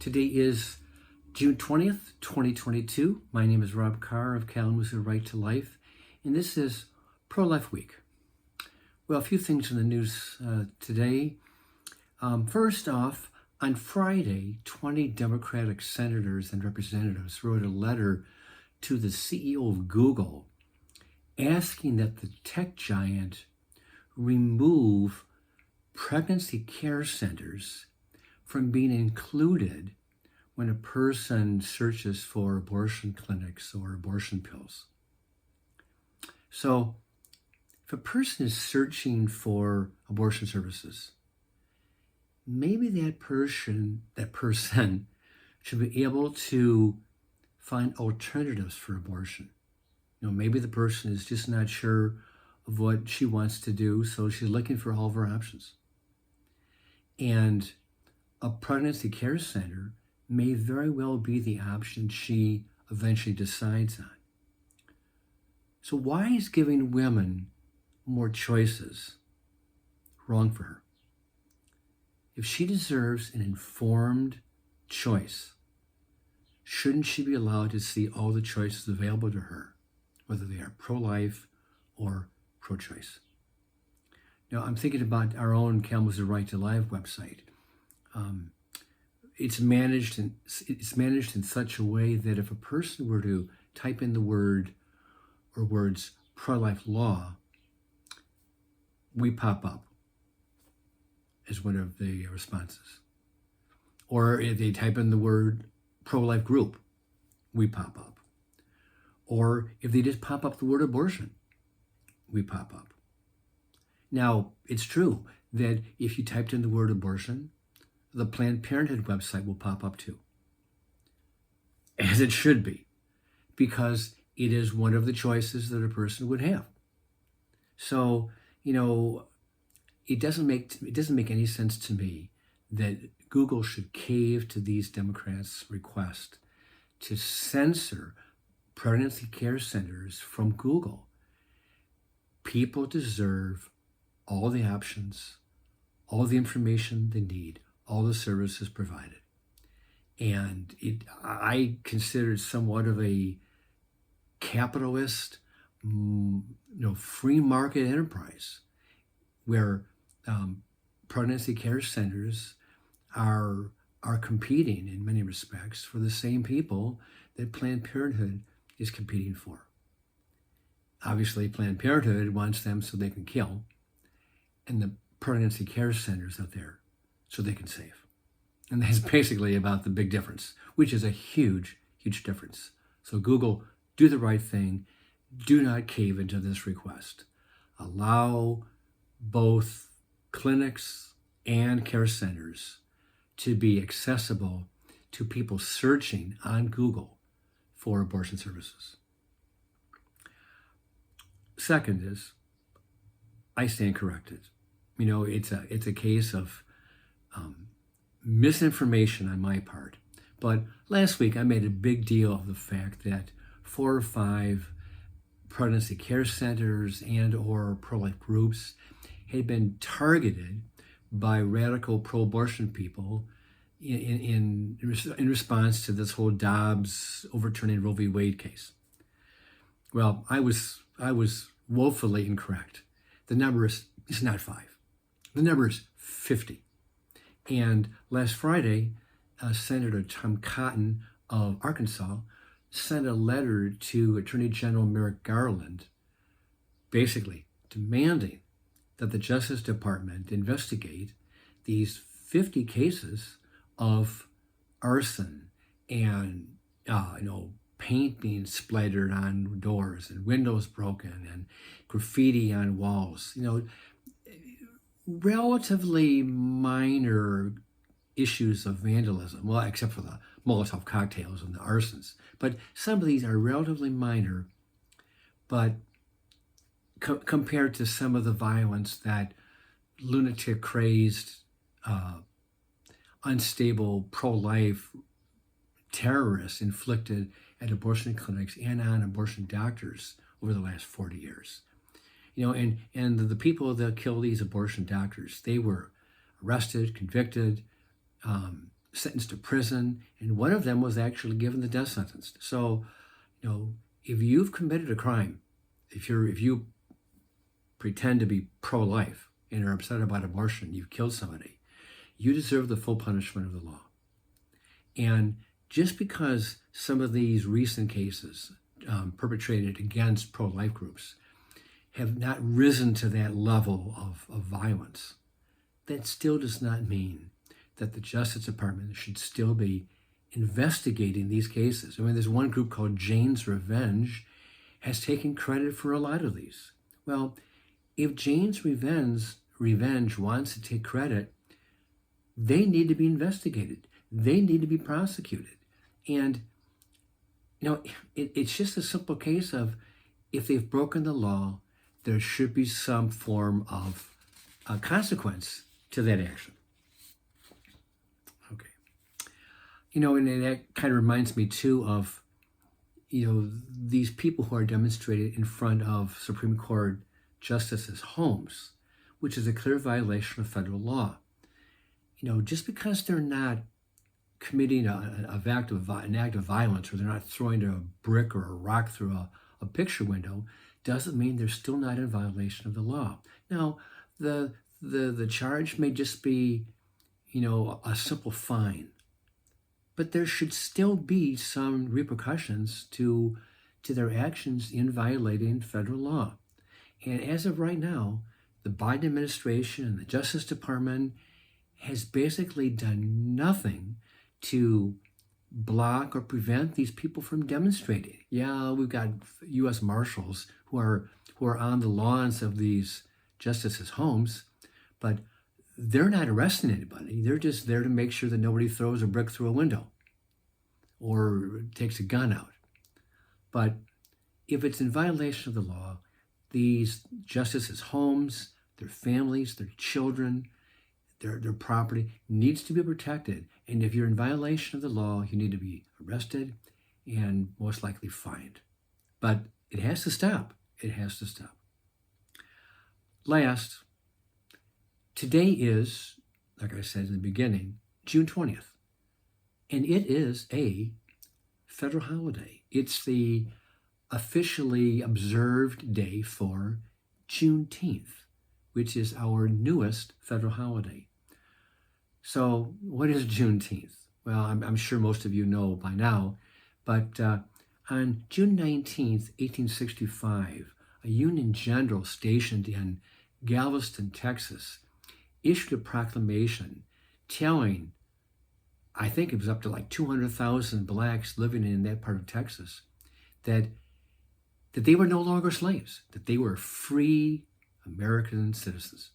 Today is June 20th, 2022. My name is Rob Carr of Kalamazoo Right to Life, and this is Pro-Life Week. Well, a few things in the news today. First off, on Friday, 20 Democratic senators and representatives wrote a letter to the CEO of Google asking that the tech giant remove pregnancy care centers from being included when a person searches for abortion clinics or abortion pills. So if a person is searching for abortion services, maybe that person should be able to find alternatives for abortion. Maybe the person is just not sure of what she wants to do, so she's looking for all of her options. And a pregnancy care center may very well be the option she eventually decides on. So why is giving women more choices wrong for her? If she deserves an informed choice, shouldn't she be allowed to see all the choices available to her, whether they are pro-life or pro-choice? Now, I'm thinking about our own Kalamazoo Right to Life website. It's managed in such a way that if a person were to type in the word or words pro-life law, we pop up as one of the responses. Or if they type in the word pro-life group, we pop up. Or if they just pop up the word abortion, we pop up. Now, it's true that if you typed in the word abortion, the Planned Parenthood website will pop up too, as it should be, because it is one of the choices that a person would have. So, it doesn't make any sense to me that Google should cave to these Democrats' request to censor pregnancy care centers from Google. People deserve all the options, all the information they need, all the services provided. And I consider it somewhat of a capitalist, free market enterprise where pregnancy care centers are competing in many respects for the same people that Planned Parenthood is competing for. Obviously, Planned Parenthood wants them so they can kill, and the pregnancy care centers are there so they can save. And that's basically about the big difference, which is a huge, huge difference. So Google, do the right thing. Do not cave into this request. Allow both clinics and care centers to be accessible to people searching on Google for abortion services. Second is, I stand corrected. It's a case of misinformation on my part. But last week I made a big deal of the fact that 4 or 5 pregnancy care centers and or pro-life groups had been targeted by radical pro-abortion people in response to this whole Dobbs overturning Roe v. Wade case. Well, I was woefully incorrect. The number is not 5. The number is 50. And last Friday, Senator Tom Cotton of Arkansas sent a letter to Attorney General Merrick Garland, basically demanding that the Justice Department investigate these 50 cases of arson and paint being splattered on doors and windows broken and graffiti on walls. Relatively minor issues of vandalism, well, except for the Molotov cocktails and the arsons. But some of these are relatively minor, but compared to some of the violence that lunatic, crazed, unstable, pro-life terrorists inflicted at abortion clinics and on abortion doctors over the last 40 years. And the people that kill these abortion doctors, they were arrested, convicted, sentenced to prison, and one of them was actually given the death sentence. So, if you've committed a crime, if you pretend to be pro-life and are upset about abortion, you've killed somebody, you deserve the full punishment of the law. And just because some of these recent cases perpetrated against pro-life groups have not risen to that level of violence, that still does not mean that the Justice Department should still be investigating these cases. I mean, there's one group called Jane's Revenge has taken credit for a lot of these. Well, if Jane's Revenge wants to take credit, they need to be investigated. They need to be prosecuted. And, it's just a simple case of if they've broken the law, there should be some form of consequence to that action. Okay. And that kind of reminds me too of, these people who are demonstrating in front of Supreme Court justices' homes, which is a clear violation of federal law. Just because they're not committing an act of violence, or they're not throwing a brick or a rock through a picture window, doesn't mean they're still not in violation of the law. Now, the charge may just be, a simple fine, but there should still be some repercussions to their actions in violating federal law. And as of right now, the Biden administration and the Justice Department has basically done nothing to block or prevent these people from demonstrating. Yeah, we've got U.S. Marshals who are on the lawns of these justices' homes, but they're not arresting anybody. They're just there to make sure that nobody throws a brick through a window or takes a gun out. But if it's in violation of the law, these justices' homes, their families, their children, their property needs to be protected. And if you're in violation of the law, you need to be arrested and most likely fined. But it has to stop. It has to stop. Last, today is, like I said in the beginning, June 20th. And it is a federal holiday. It's the officially observed day for Juneteenth, which is our newest federal holiday. So what is Juneteenth? Well, I'm sure most of you know by now, but on June 19th, 1865, a Union general stationed in Galveston, Texas, issued a proclamation telling, I think it was up to like 200,000 blacks living in that part of Texas, that they were no longer slaves, that they were free American citizens.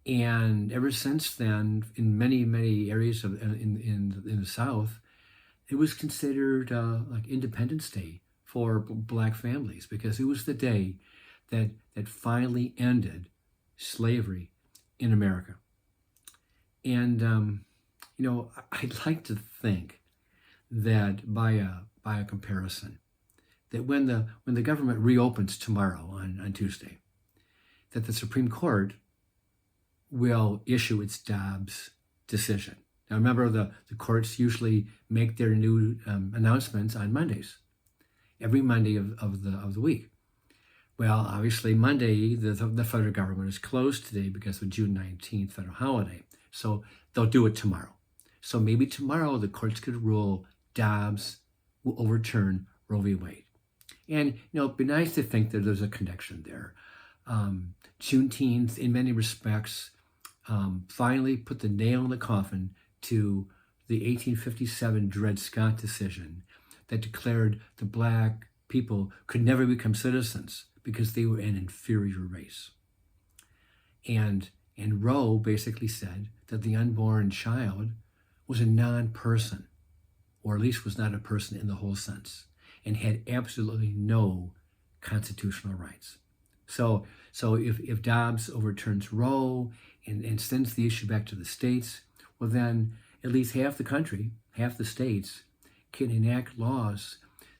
And ever since then, in many, many areas in the South, it was considered like Independence Day for black families, because it was the day that finally ended slavery in America. And I'd like to think that by a comparison, that when the government reopens tomorrow on Tuesday, that the Supreme Court will issue its Dobbs decision. Now remember, the courts usually make their new announcements on Mondays, every Monday of the week. Well, obviously Monday, the federal government is closed today because of June 19th federal holiday. So they'll do it tomorrow. So maybe tomorrow the courts could rule Dobbs will overturn Roe v. Wade. And, it'd be nice to think that there's a connection there. Juneteenth, in many respects, finally put the nail in the coffin to the 1857 Dred Scott decision that declared the black people could never become citizens because they were an inferior race. And Roe basically said that the unborn child was a non-person, or at least was not a person in the whole sense, and had absolutely no constitutional rights. So if Dobbs overturns Roe and sends the issue back to the states, well then at least half the country, half the states, can enact laws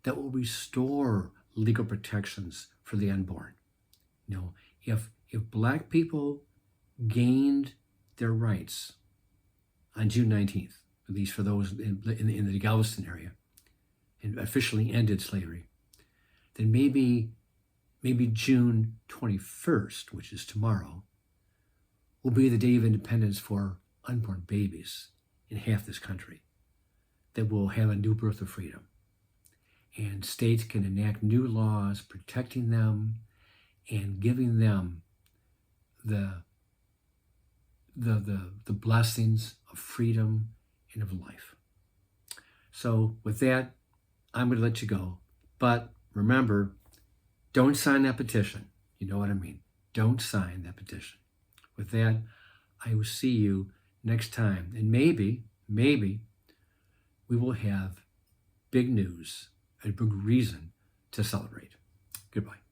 that will restore legal protections for the unborn. If black people gained their rights on June 19th, at least for those in the Galveston area, and officially ended slavery, then maybe June 21st, which is tomorrow, will be the day of independence for unborn babies in half this country, that will have a new birth of freedom. And states can enact new laws protecting them and giving them the blessings of freedom and of life. So with that, I'm going to let you go. But remember, don't sign that petition. You know what I mean. Don't sign that petition. With that, I will see you next time. And maybe we will have big news, a big reason to celebrate. Goodbye.